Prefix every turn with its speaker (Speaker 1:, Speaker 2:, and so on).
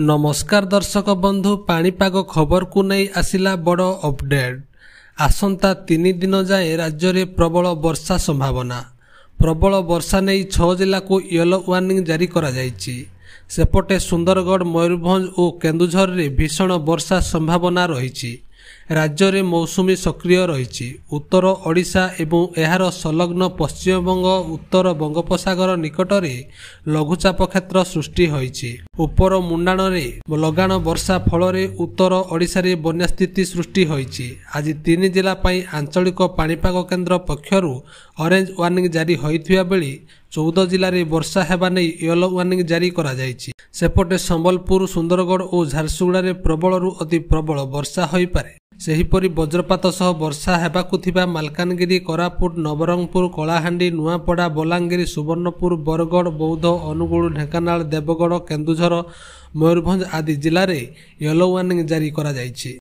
Speaker 1: नमस्कार दर्शक बंधु पाणीपाग खबर को नहीं आसिला बड़ अपडेट। आसंता 3 दिन जाए राज्य में प्रबल वर्षा संभावना। प्रबल वर्षा नहीं 6 जिला को येलो वार्निंग जारी करा जायछि। सेपटे सुंदरगढ़ मयूरभंज और केन्दुझर में भीषण वर्षा संभावना रही। राज्य में मौसुमी सक्रिय रही। उत्तर ओडिशा एवं एहार संलग्न पश्चिमबंग उत्तर बंगोपसागर निकट में लघुचाप क्षेत्र सृष्टि होईछि। उपर मुंडाण में लगाण वर्षा फल उत्तर ओडिशा रे बन्या स्थिति सृष्टि होईछि। आज 3 जिला पई आंचलिक पाणीपाग केन्द्र पक्षरु ऑरेंज वार्निंग जारी होइथिबा बेली 14 जिले में वर्षा हेबा नै येलो वार्निंग जारी करा जायछि। सेपटे संबलपुर सुंदरगढ़ और झारसुगुड़ा रे प्रबलरु अति प्रबल वर्षा होई पारे। सेहीपरि वज्रपात सह वर्षा हेबाकु थिबा मालकानगिरी कोरापुट नवरंगपुर कलाहांडी नुआपड़ा बलांगीर सुवर्णपुर बरगढ़ बौद्ध अनुगुल ढेंकानाल देवगढ़ केन्दुझर मयूरभंज आदि जिले में येलो वार्निंग जारी करा जायछि।